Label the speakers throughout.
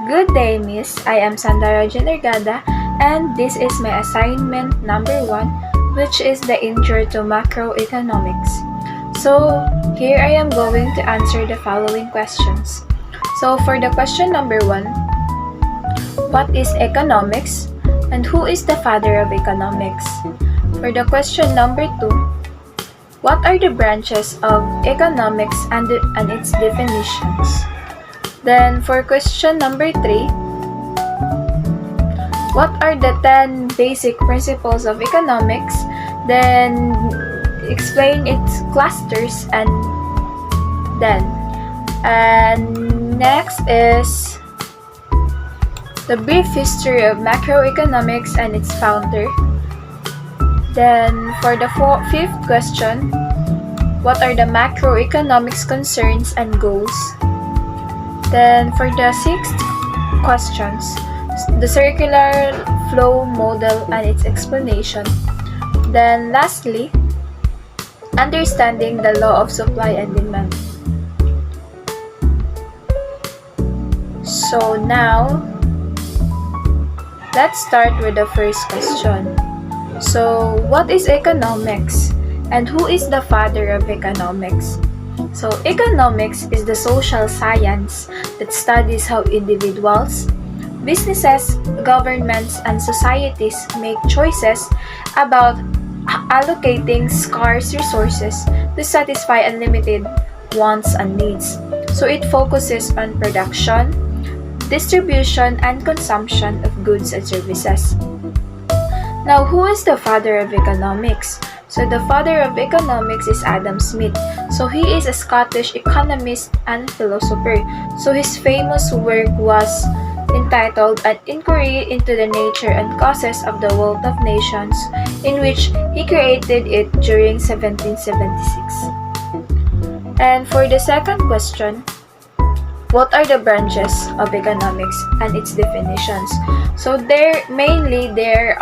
Speaker 1: Good day, Miss. I am Sandara Genergada, and this is my assignment number 1, which is the intro to macroeconomics. So, here I am going to answer the following questions. So, for the question number 1, what is economics and who is the father of economics? For the question number 2, what are the branches of economics and its definitions? Then for question number 3, what are the 10 basic principles of economics? Then explain its clusters and next is the brief history of macroeconomics and its founder. Then for the fifth question, what are the macroeconomics concerns and goals? Then for the sixth questions, the circular flow model and its explanation. Then lastly, understanding the law of supply and demand. So now, let's start with the first question. So, what is economics and who is the father of economics? So, economics is the social science that studies how individuals, businesses, governments, and societies make choices about allocating scarce resources to satisfy unlimited wants and needs. So, it focuses on production, distribution, and consumption of goods and services. Now, who is the father of economics? So the father of economics is Adam Smith. So he is a Scottish economist and philosopher. So his famous work was entitled An Inquiry into the Nature and Causes of the Wealth of Nations, in which he created it during 1776. And for the second question, what are the branches of economics and its definitions? So there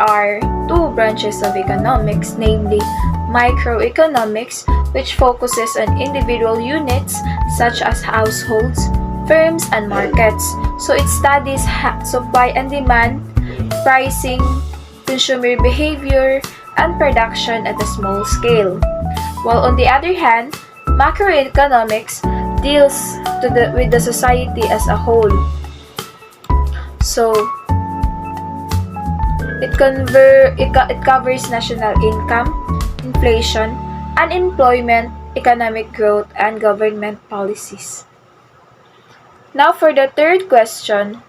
Speaker 1: are two branches of economics, namely microeconomics, which focuses on individual units such as households, firms, and markets. So it studies supply and demand, pricing, consumer behavior, and production at a small scale. While on the other hand, macroeconomics deals with the society as a whole. So it covers national income, inflation, unemployment, economic growth, and government policies. Now for the third question.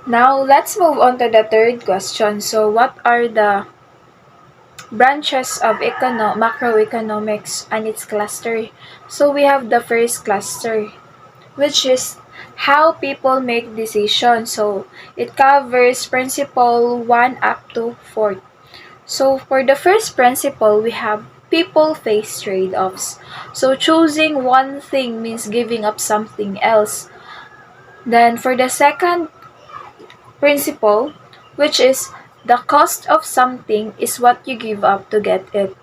Speaker 1: Now, let's move on to the third question. So, what are the branches of macroeconomics and its cluster? So, we have the first cluster, which is how people make decisions. So, it covers principle 1 up to 4. So, for the first principle, we have people face trade-offs. So, choosing one thing means giving up something else. Then, for the second principle, which is the cost of something is what you give up to get it.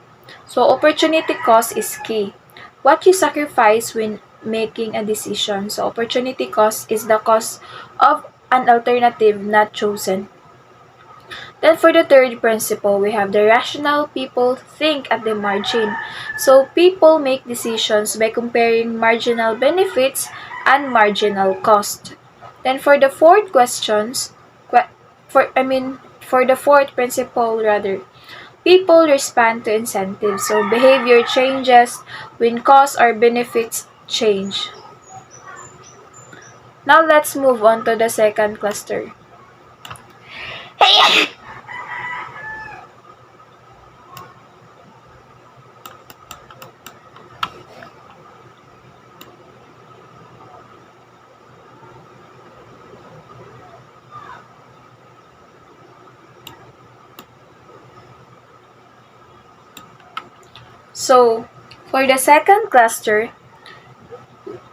Speaker 1: So opportunity cost is key. What you sacrifice when making a decision. So opportunity cost is the cost of an alternative not chosen. Then for the third principle, we have the rational people think at the margin. So people make decisions by comparing marginal benefits and marginal cost. Then for the fourth principle, people respond to incentives. So behavior changes when costs or benefits change. Now let's move on to the second cluster. So, for the second cluster,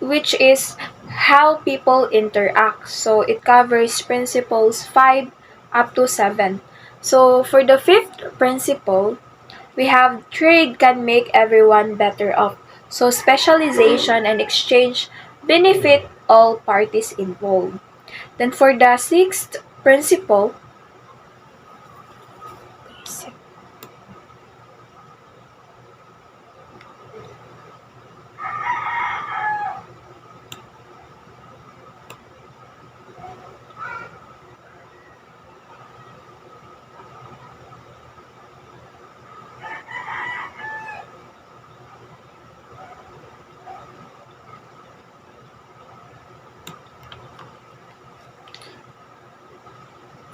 Speaker 1: which is how people interact. So, it covers principles 5 up to 7. So, for the fifth principle, we have trade can make everyone better off. So, specialization and exchange benefit all parties involved. Then, for the sixth principle,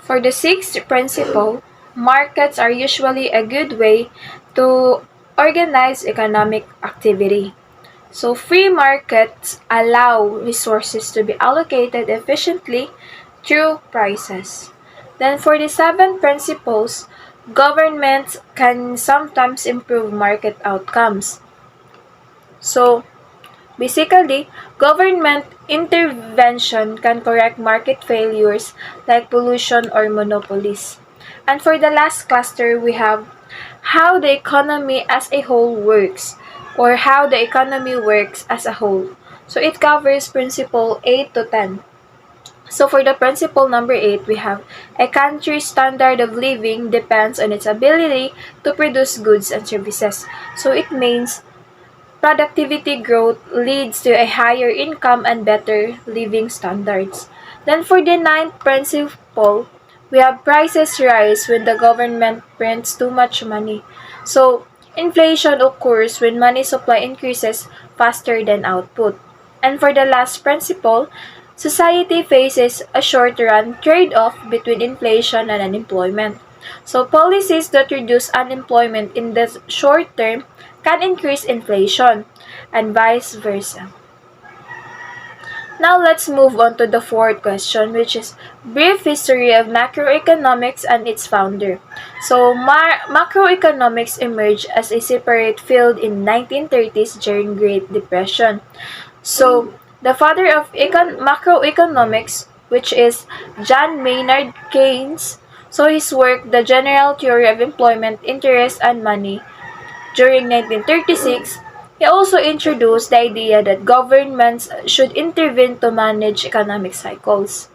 Speaker 1: for the sixth principle, markets are usually a good way to organize economic activity. So, free markets allow resources to be allocated efficiently through prices. Then, for the seven principles, governments can sometimes improve market outcomes. So, basically, government intervention can correct market failures like pollution or monopolies. And for the last cluster, we have how the economy as a whole works, or how the economy works as a whole. So it covers principle 8 to 10. So for the principle number 8, we have a country's standard of living depends on its ability to produce goods and services. So it means productivity growth leads to a higher income and better living standards. Then for the ninth principle, we have prices rise when the government prints too much money. So inflation occurs when money supply increases faster than output. And for the last principle, society faces a short-run trade-off between inflation and unemployment. So policies that reduce unemployment in the short term can increase inflation, and vice versa. Now let's move on to the fourth question, which is brief history of macroeconomics and its founder. So macroeconomics emerged as a separate field in 1930s during Great Depression. So the father of macroeconomics, which is John Maynard Keynes, so his work, The General Theory of Employment, Interest, and Money, during 1936, he also introduced the idea that governments should intervene to manage economic cycles.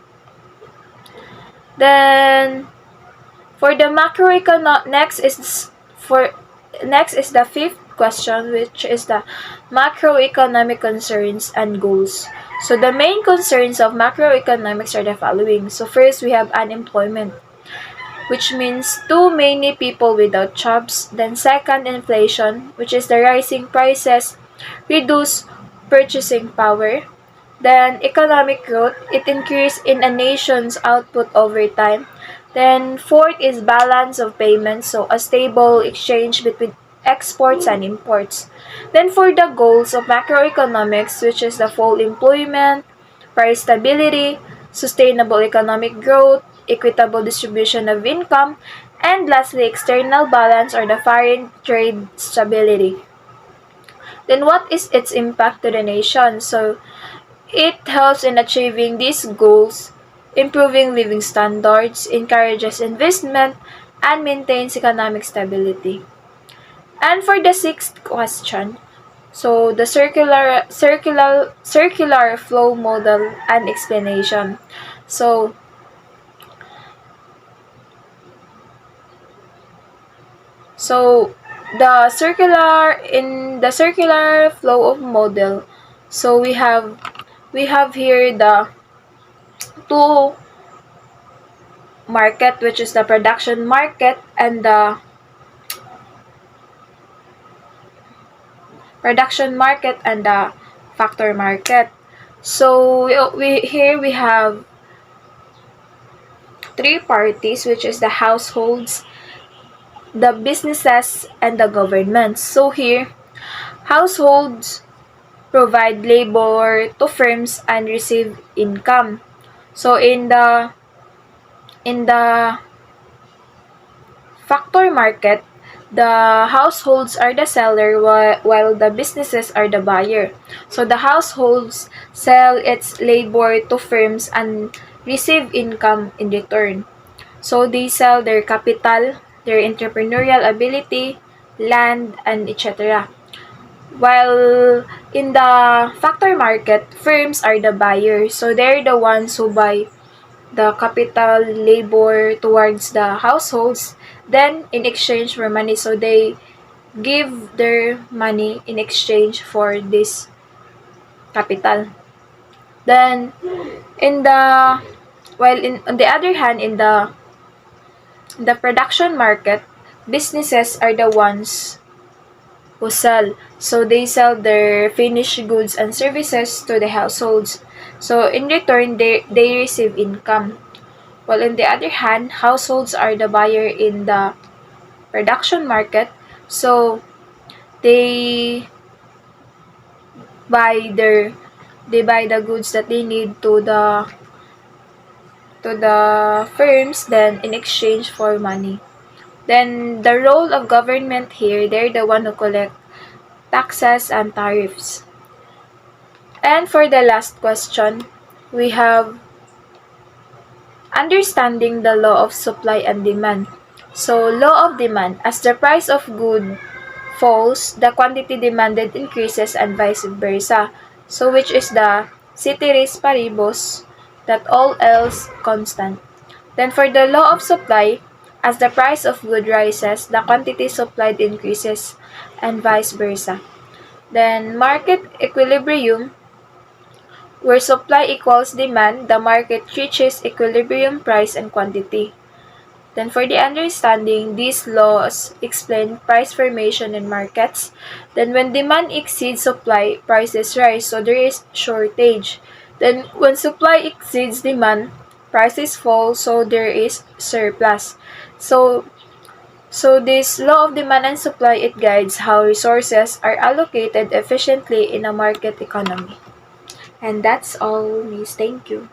Speaker 1: Then, for the next is the fifth question, which is the macroeconomic concerns and goals. So the main concerns of macroeconomics are the following. So first, we have unemployment, which means too many people without jobs. Then second, inflation, which is the rising prices, reduce purchasing power. Then economic growth, it increase in a nation's output over time. Then fourth is balance of payments, so a stable exchange between exports and imports. Then for the goals of macroeconomics, which is the full employment, price stability, sustainable economic growth, equitable distribution of income, and lastly, external balance or the foreign trade stability. Then what is its impact to the nation? So it helps in achieving these goals, improving living standards, encourages investment, and maintains economic stability. And for the sixth question, so the circular flow model and explanation. So so the circular flow of model, so we have here the two market, which is the production market and the factor market. So we have three parties, which is the households, the businesses, and the governments. So here, households provide labor to firms and receive income. So in the factor market, the households are the seller while the businesses are the buyer. So the households sell its labor to firms and receive income in return. So they sell their capital, their entrepreneurial ability, land, and etc. While in the factor market, firms are the buyers. So they're the ones who buy the capital, labor towards the households, then in exchange for money. So they give their money in exchange for this capital. Then in the while in on the other hand, in the production market, businesses are the ones who sell. So they sell their finished goods and services to the households. So in return, they receive income. While on the other hand, households are the buyer in the production market. So they buy their they buy the goods that they need to the firms, then in exchange for money. Then the role of government here, they're the one who collect taxes and tariffs. And for the last question, we have understanding the law of supply and demand. So law of demand, as the price of good falls, the quantity demanded increases and vice versa. So which is the ceteris paribus, that all else constant. Then for the law of supply, as the price of good rises, the quantity supplied increases and vice versa. Then market equilibrium, where supply equals demand, the market reaches equilibrium price and quantity. Then for the understanding, these laws explain price formation in markets. Then when demand exceeds supply, prices rise, so there is shortage. Then when supply exceeds demand, prices fall, so there is surplus. So this law of demand and supply, it guides how resources are allocated efficiently in a market economy. And that's all, Miss. Thank you.